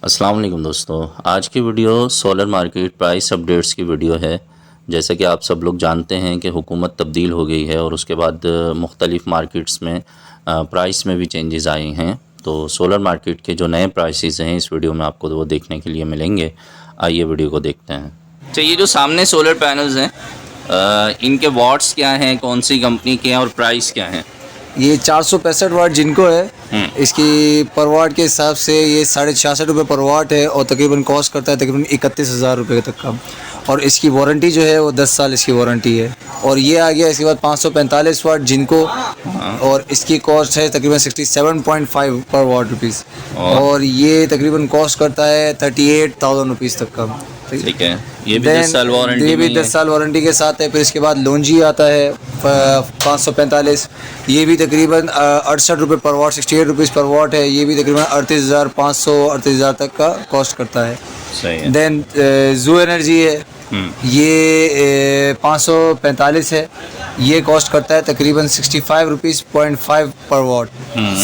अस्सलाम वालेकुम दोस्तों, आज की video solar market price updates की वीडियो है। जैसे कि आप सब लोग जानते हैं कि हुकूमत तब्दील हो गई है और उसके बाद मुख्तलिफ़ मार्केट्स में प्राइस में भी चेंजेस आए हैं। तो सोलर मार्केट के जो नए प्राइसेस हैं इस वीडियो में आपको वो देखने के लिए मिलेंगे। आइए वीडियो को देखते हैं। अच्छा, ये जो सामने सोलर पैनल्स हैं इनके वाट्स क्या हैं, कौन सी कंपनी के हैं और प्राइस क्या हैं? ये 465 वाट जिनको है, इसकी पर वाट के हिसाब से ये 66.5 पर वाट है और तकरीबन कॉस्ट करता है तकरीबन 31,000 रुपये तक का। और इसकी वारंटी जो है वो 10 साल इसकी वारंटी है। और ये आ गया इसके बाद 545 वाट जिनको, और इसकी कॉस्ट है तकरीबन 67.5 पर वाट रुपीज़। और ये तकरीबन कॉस्ट करता है 38,000 रुपीज़ तक का। ठीक है, ये भी 10 साल वारंटी, ये भी 10 साल वारंटी के साथ है। फिर इसके बाद लोंजी आता है 545, ये भी तकरीबन 68 रुपये पर वाट, 68 रुपीज़ पर वाट है। ये भी तकरीबन 38,500 38,000 तक का कॉस्ट करता है। सही है। देन जू एनर्जी है, ये 545 है। ये कॉस्ट करता है तकरीबन 65 रुपीज़ 0.5 पर वाट।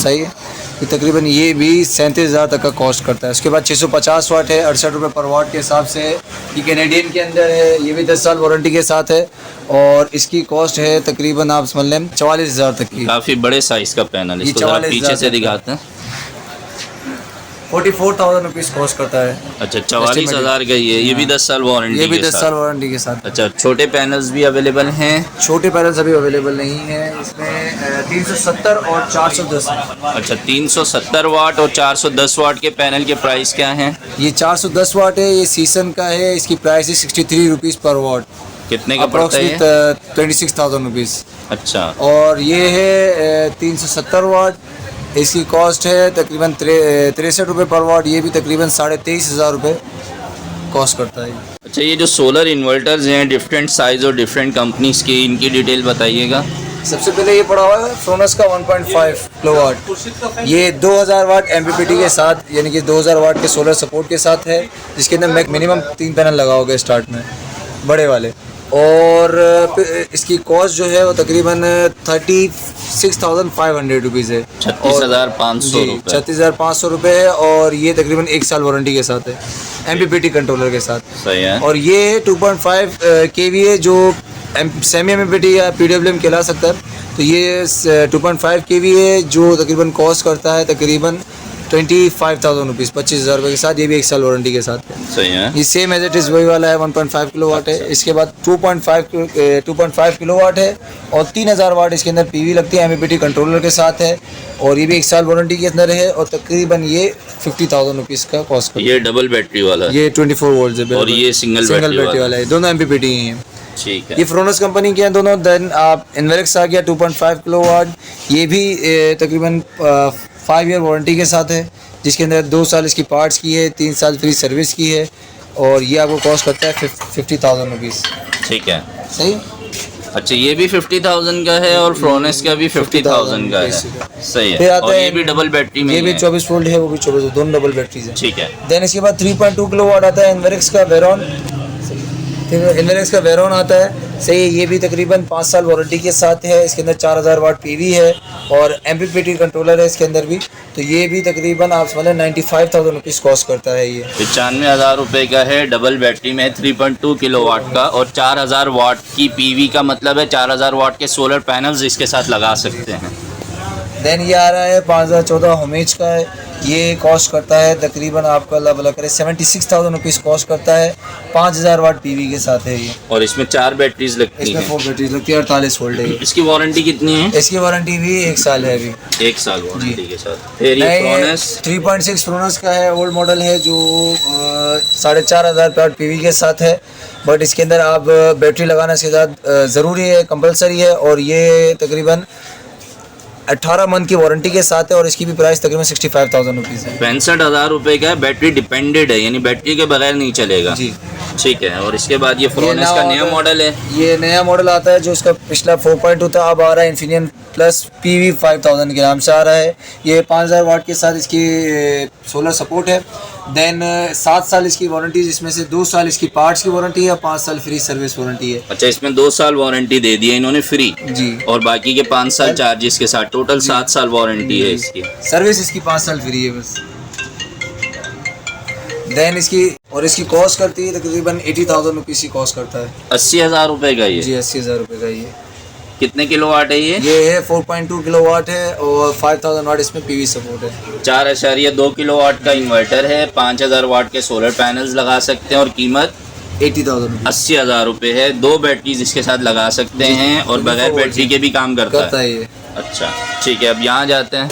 सही है, तो तकरीबन ये भी 37,000 तक का कॉस्ट करता है। उसके बाद 650 वाट है 68 रुपये पर वाट के हिसाब से। ये कैनेडियन के अंदर है, ये भी 10 साल वारंटी के साथ है और इसकी कॉस्ट है तकरीबन आप समझ लें 44,000 तक की। काफ़ी बड़े साइज़ का पैनल, इसको जरा पीछे से दिखाते हैं। 44,000 रुपीज़ कॉस्ट करता है। अच्छा, 44,000 का ये भी 10 साल वारंटी, ये भी 10 साल वारंटी के साथ। अच्छा, छोटे पैनल्स भी अवेलेबल हैं? छोटे पैनल्स अभी अवेलेबल नहीं है, इसमें 370 और 410। अच्छा, 370 वाट और 410 वाट के पैनल के प्राइस क्या हैं? ये 410 वाट है, ये सीसन का है। इसकी प्राइस है 63 रुपीज़ पर वाट। कितने का पड़ता है? 26,000 रुपीज़। अच्छा, और ये है 370 वाट, इसकी कॉस्ट है तकरीबन 63 रुपये पर वाट। ये भी तकरीबन 23,500 रुपये कॉस्ट करता है। अच्छा, ये जो सोलर इन्वर्टर्स हैं डिफरेंट साइज़ और डिफरेंट कंपनीज़ की, इनकी डिटेल बताइएगा। सबसे पहले ये पड़ा हुआ है फ्रोनस का 1.5 किलो वाट। ये 2000 वाट MPPT के साथ, यानी कि 2000 वाट के सोलर सपोर्ट के साथ है, जिसके अंदर मिनिमम 3 पैनल लगा होगा स्टार्ट में, बड़े वाले। और इसकी कॉस्ट जो है वो तकरीबन 36,500 रुपीज़ है। 36,500 रुपये। 36,500 रुपये है और ये तकरीबन 1 साल वारंटी के साथ है MPPT कंट्रोलर के साथ। सही है। और ये 2.5 kVA जो सेमी MPPT या PWM कहला सकता है। तो ये 2.5 kVA जो तकरीबन कॉस्ट करता है तकरीबन 25,000 रुपीज़, 25,000 रुपये के साथ। ये भी 1 साल वारंटी के साथ है। सही है। ये सेम एज इट इज़ वही वाला है, 1.5 किलो वाट है। इसके बाद 2.5 किलो वाट है और 3,000 वाट इसके अंदर PV लगती है, MPPT कंट्रोलर के साथ है। और ये भी 1 साल वारंटी के अंदर है और तकरीबन ये 50,000 रुपीज़ का कॉस्ट करता है। ये डबल बैटरी वाला है। ये 24 वोल्ट है और ये सिंगल बैटरी वाला है। दोनों MPPT ही हैं। ठीक है। ये फ्रोनस कंपनी के हैं दोनों। देन आप इन्वेरेक्स आ गया 2.5 किलो वाट, ये भी तकरीबन 5 ईयर वारंटी के साथ है, जिसके अंदर 2 साल इसकी पार्ट्स की है, 3 साल फ्री सर्विस की है। और ये आपको कॉस्ट करता है 50,000 रुपीज़। ठीक है। सही। अच्छा, ये भी 50,000 का है और फ्रोनेस का भी 50,000 का है। सही है। और ये भी डबल बैटरी में, ये भी 24 वोल्ट है, वो भी 24, दोनों डबल बैटरीज हैं। ठीक है। देन इसके बाद 3.2 किलो वाट आता है इन्वेरेक्स का वेरॉन। इन्वेरेक्स का वेरॉन आता है। सही है, ये भी तकरीबन 5 साल वारंटी के साथ है। इसके अंदर 4,000 वाट PV है और MPPT कंट्रोलर है इसके अंदर भी। तो ये भी तकरीबन आप समझ 95,000 रुपीज़ कॉस्ट करता है। ये 95,000 रुपये का है, डबल बैटरी में 3.2 किलो वाट का और 4,000 वाट की PV का मतलब है 4,000 वाट के सोलर पैनल्स इसके साथ लगा सकते हैं। देन ये आ रहा है 5014 होमेज का है। ये कॉस्ट करता है तकरीबन आपका अल्लाह भला करे 76,000 रुपीज़ कॉस्ट करता है। 5,000 वाट PV के साथ है ये। और इसमें 4 बैटरीज लगती हैं। इसमें 4 बैटरीज लगती है, 48 वोल्ट है। इसकी वारंटी कितनी है? इसकी वारंटी भी 1 साल है अभी। 1 साल वारंटी के साथ। फिर ये फ्रोनेस 3.6 फ्रोनस का है, ओल्ड मॉडल है, जो 4,500 वाट PV के साथ है। बट इसके अंदर आप बैटरी लगाना इसके साथ ज़रूरी है, कंपलसरी है। और ये तकरीबन 18 मंथ की वारंटी के साथ है और इसकी भी प्राइस तकरीबन 65,000 रुपीज़ है। 65,000 रुपये का है। बैटरी डिपेंडेड है, यानी बैटरी के बगैर नहीं चलेगा जी। ठीक है। और इसके बाद ये फ्रोनेस का नया मॉडल है। ये नया मॉडल आता है जो इसका पिछला 4.2 था, अब आ रहा है इन्फिनियन प्लस PV 5000 के नाम से आ रहा है। ये 5,000 वाट के साथ इसकी सोलर सपोर्ट है। देन 7 साल इसकी वारंटी, जिसमें से 2 साल इसकी पार्ट्स की वारंटी है और 5 साल फ्री सर्विस वारंटी है। अच्छा, इसमें 2 साल वारंटी दे दी है इन्होंने फ्री जी, और बाकी के 5 साल चार्जेस के साथ टोटल 7 साल वारंटी है इसकी। सर्विस इसकी 5 साल फ्री है बस। देन इसकी कॉस्ट करती है तकरीबन 80,000 रुपीज़ की कॉस्ट करता है। 80,000 रुपये का ये? जी 80,000 रुपये का ये। कितने किलोवाट है ये? ये है 4.2 किलोवाट है और 5000 वाट इसमें पीवी सपोर्ट है। 4.2 किलोवाट का इन्वर्टर है, 5000 वाट के सोलर पैनल्स लगा सकते हैं और कीमत 80,000 80,000 रुपये है। 2 बैटरीज इसके साथ लगा सकते हैं और बगैर बैटरी के भी काम करता है। ये। अच्छा ठीक है, अब यहाँ जाते हैं।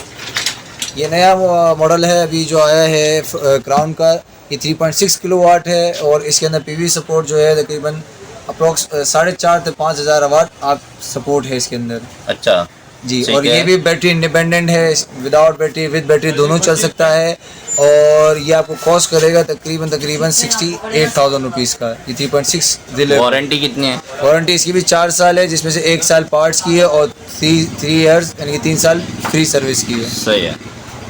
ये नया मॉडल है अभी जो आया है क्राउन का, ये 3.6 किलोवाट है और इसके अंदर पीवी सपोर्ट जो है तकरीबन अप्रोक्स 4,500 से 5,000 वाट आप सपोर्ट है इसके अंदर। अच्छा जी, ठीक और है। ये भी बैटरी इंडिपेंडेंट है, विदाउट बैटरी विद बैटरी दोनों चल सकता है और ये आपको कॉस्ट करेगा तकरीबन 68,000 रुपीज़ का। ये 3.6 दिल। वारंटी कितनी है? वारंटी इसकी भी 4 साल है, जिसमें से 1 साल पार्ट्स की है और 3 इयर्स यानी कि 3 साल फ्री सर्विस की है। सही है।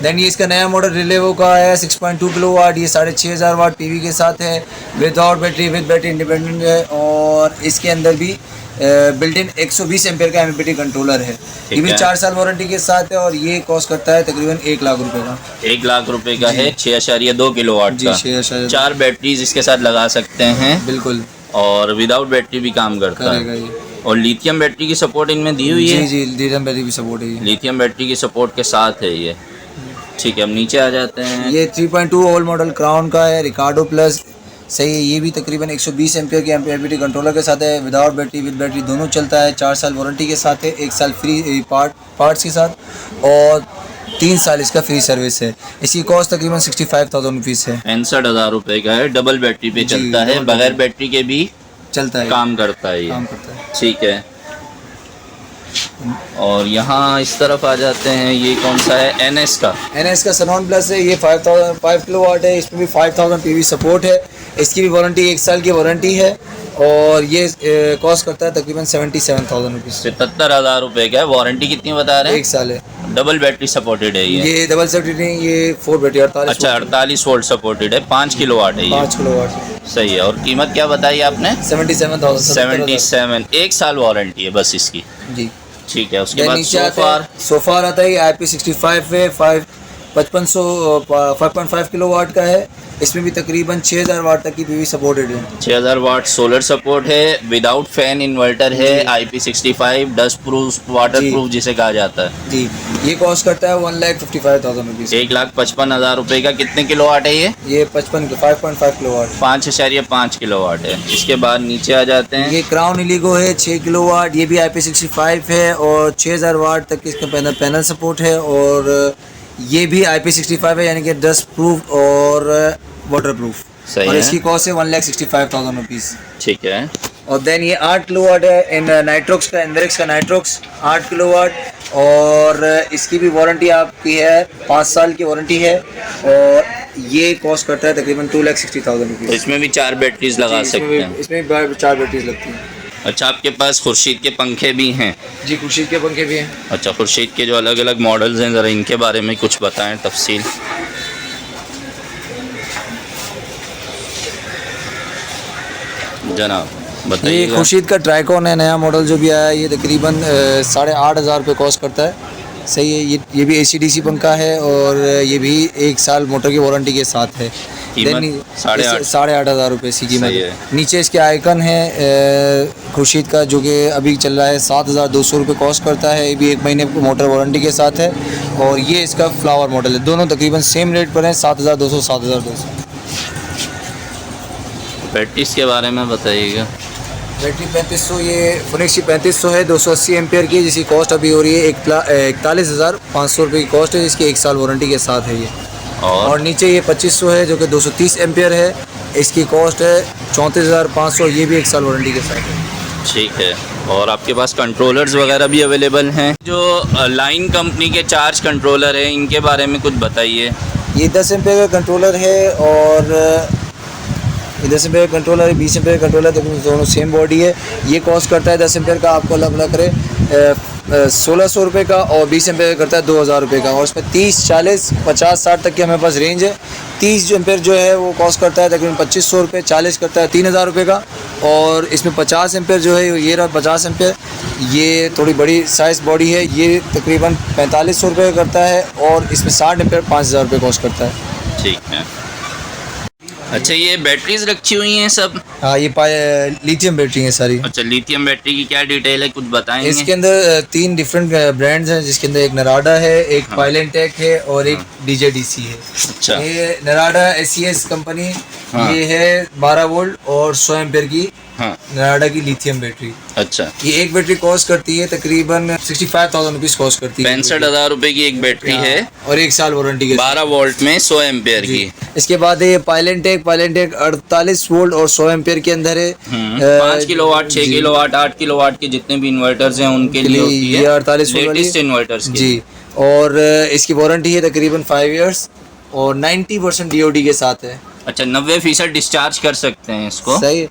देन ये इसका नया मॉडल रिलेवो का है 6.2 किलोवाट, ये 6,500 वाट पीवी के साथ है, without battery with battery independent है और इसके अंदर भी बिल्ट इन 120 एम्पेयर का एमपीटी कंट्रोलर है। ये भी 4 साल वारंटी के साथ है और ये कॉस्ट करता है तकरीबन 1 लाख रुपए का। 1 लाख रुपए का है, 6.2 किलोवाट जी का। 6,000 4 बैटरीज इसके साथ लगा सकते हैं बिल्कुल, और विदाउट बैटरी भी काम करता करेगा है। ये। और लिथियम बैटरी की सपोर्ट इनमें दी हुई है? जी लिथियम बैटरी भी सपोर्ट है ये। लिथियम बैटरी की सपोर्ट के साथ है ये। ठीक है, अब नीचे आ जाते हैं। ये 3.2 ओल्ड मॉडल क्राउन का है, रिकार्डो प्लस सही है। ये भी तकरीबन 120 एम्पेयर के एमपीटी कंट्रोलर के साथ है, विदाउट बैटरी विद बैटरी दोनों चलता है, 4 साल वारंटी के साथ है, 1 साल फ्री पार्ट्स के साथ और 3 साल इसका फ्री सर्विस है। इसकी कॉस्ट तकरीबन 65,000 रुपीज़ है। 65,000 रुपए का है, डबल बैटरी पे जी, चलता है, डबल बगैर बैटरी के भी चलता है, काम करता है ये। काम करता है। ठीक है, और यहाँ इस तरफ आ जाते हैं। ये कौन सा है? NS का सनॉन प्लस है, ये 5 किलोवाट है, इसमें भी 5000 पीवी सपोर्ट है। इसकी भी वारंटी 1 साल की वारंटी है और ये कॉस्ट करता है तकरीबन 77,000 रुपीज़। 77,000 रुपए का है। वारंटी कितनी बता रहे हैं? 1 साल है। डबल बैटरी सपोर्टेड है ये डबल सपोर्टेड नहीं, ये 4 बैटरी 48। अच्छा, 48 वोल्ट सपोर्टेड है, 5 किलोवाट है ये। 5 किलोवाट सही है। और कीमत क्या बताई आपने? 77,000। 77। 1 साल वारंटी है बस इसकी। जी। ठीक है, उसके Then बाद नीचे आते हैं, सोफार। सोफार आता है, IP65 है, 5.5 किलोवाट का है। इसमें भी तकरीबन 6,000 वाट तक की पीवी सपोर्टेड है। 6,000 वाट सोलर सपोर्ट है, विदाउट फैन इन्वर्टर है, IP65 dust proof water proof जिसे कहा जाता है। जी, ये कॉस्ट करता है 1,55,000 रुपीज़। 1,55,000 रुपए का। कितने किलोवाट है ये? ये 5.5 किलोवाट। 5.5 किलोवाट है। इसके बाद नीचे आ जाते हैं। ये क्राउन इलीगो है 6 किलोवाट, ये भी IP65 है और 6,000 वाट तक इसका पैनल सपोर्ट है और ये भी IP65 है, यानी कि डस्ट प्रूफ और वाटर प्रूफ। सही और है। इसकी कॉस्ट है 1,65,000 रुपीज़। ठीक है। और देन ये 8 किलोवाट है इन नाइट्रोक्स का, इंद्रेक्स का नाइट्रोक्स 8 किलोवाट और इसकी भी वारंटी आपकी है 5 साल की वारंटी है और ये कॉस्ट करता है तकरीबन 2,60,000 तो रुपीज़। इसमें भी 4 बैटरीज लगा सकते हैं। इसमें 4 बैटरीज लगती हैं। अच्छा, आपके पास खुर्शीद के पंखे भी हैं? जी, खुर्शीद के पंखे भी हैं। अच्छा, खुर्शीद के जो अलग अलग मॉडल्स हैं, ज़रा इनके बारे में कुछ बताएं तफसील। जनाब ये बताइएगा। खुर्शीद का ट्राइकॉन है, नया मॉडल जो भी आया है, ये तकरीबन 8,500 रुपये कॉस्ट करता है। सही है। ये भी AC/DC पंखा है और ये भी 1 साल मोटर की वारंटी के साथ है। कीमत 8,500 रुपये इसकी कीमत सही है। है। नीचे इसके आइकन है खुर्शीद का, जो कि अभी चल रहा है 7,200 रुपये कॉस्ट करता है। ये भी 1 महीने मोटर वारंटी के साथ है और ये इसका फ्लावर मॉडल है। दोनों तकरीबन सेम रेट पर हैं, 7,200 7,200। बैटरीज के बारे में बताइएगा। बैटरी 3500, ये फोनिक्स की 3500 है, 280 एम्पेयर की, जिसकी कॉस्ट अभी हो रही है 41,500 रुपये की कॉस्ट है, जिसकी 1 साल वारंटी के साथ है ये। और नीचे ये 2500 है जो कि 230 एम्पेयर है, इसकी कॉस्ट है 34,500, ये भी 1 साल वारंटी के साथ है। ठीक है। और आपके पास कंट्रोलर्स वगैरह भी अवेलेबल हैं? जो लाइन कंपनी के चार्ज कंट्रोलर हैं, इनके बारे में कुछ बताइए। ये 10 एम्पेयर का कंट्रोलर है और ये 10 एम्पेयर कंट्रोलर है, 20 एम्पेयर कंट्रोलर, तो दोनों सेम बॉडी है। ये कॉस्ट करता है 10 एम्पेयर का आपको अलग अलग करे 1,600 रुपये का और 20 एम्पेयर करता है 2,000 रुपये का। और इसमें 30, 40, 50, 60 तक की हमारे पास रेंज है। 30 एम्पेयर जो है वो कॉस्ट करता है तकरीबन 2,500 रुपये, 40 करता है 3,000 रुपये का और इसमें 50 एम्पेयर जो है ये रहा 50 एम्पेयर, ये थोड़ी बड़ी साइज़ बॉडी है, ये तकरीबन 4,500 रुपये करता है और इसमें 60 एम्पेयर 5,000 रुपये कॉस्ट करता है। ठीक है। अच्छा, ये बैटरीज रखी हुई हैं सब? हाँ, ये लिथियम बैटरी है सारी। अच्छा, लिथियम बैटरी की क्या डिटेल है, कुछ बताएंगे? इसके अंदर 3 डिफरेंट ब्रांड्स हैं, जिसके अंदर एक नराडा है, एक पाइलेंटेक है और एक डीजेडीसी है। अच्छा। ये नराडा एसीएस कंपनी, हाँ। ये है 12 वोल्ट और 100 एम्पेयर की हाँ। नराडा की लिथियम बैटरी। अच्छा, ये एक बैटरी कॉस्ट करती है तकरीबन 65,000 रुपीज़ कॉस्ट करती है। 65,000 रुपए की एक बैटरी है और 1 साल वारंटी के 12 वोल्ट में 100 एम्पेयर की। इसके बाद है ये पाइलेंटेक 48 वोल्ट और 100 एम्पेयर के अंदर है। 5 किलोवाट, 6 किलोवाट, 8 किलोवाट के जितने भी इन्वर्टर्स हैं उनके लिए होती ये है 48 वोल्ट लेटेस्ट इन्वर्टर्स की। जी। और इसकी वारंटी है तकरीबन 5 इयर्स और 90% DOD के साथ है। अच्छा, 90% डिस्चार्ज कर सकते हैं इसको। सही है।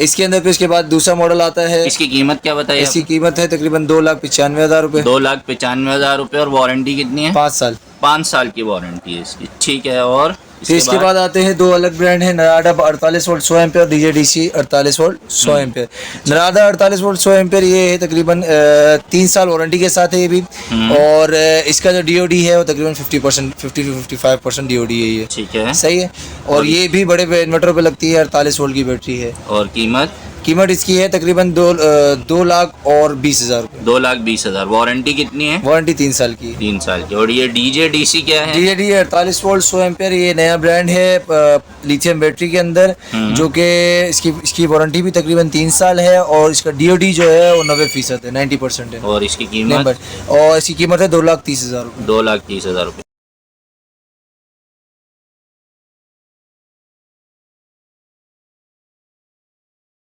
इसके अंदर फिर इसके बाद दूसरा मॉडल आता है। इसकी कीमत क्या बताइए? इसकी कीमत है तकरीबन 2,95,000 रुपये। 2,95,000 रुपए। और वारंटी कितनी है? 5 साल। 5 साल की वारंटी है इसकी। ठीक है। और फिर इसके बाद आते हैं 2 अलग ब्रांड है, Narada 48 volt 100 ampere, DJDC 48 volt 100 ampere. Narada 48 volt 100 ampere ये है तकरीबन 3 साल वारंटी के साथ है ये भी। और इसका जो DOD है वो तकरीबन 50% 50 to 55% DOD है ये। ठीक है। सही है। और ये भी बड़े इन्वर्टर पे लगती है, 48 वोल्ट की बैटरी है। और कीमत इसकी है तकरीबन 2,20,000 रुपये। 2,20,000। वारंटी कितनी है? वारंटी 3 साल की। 3 साल की। और ये DJDC क्या है? DJD 48 वोल्ट 100 एम्पेयर, ये नया ब्रांड है लिथियम बैटरी के अंदर, जो कि इसकी वारंटी भी तकरीबन 3 साल है और इसका DOD जो है वो 90% है, 90% है। और इसकी कीमत? और इसकी कीमत है 2,30,000 रुपये। 2,30,000 रुपए।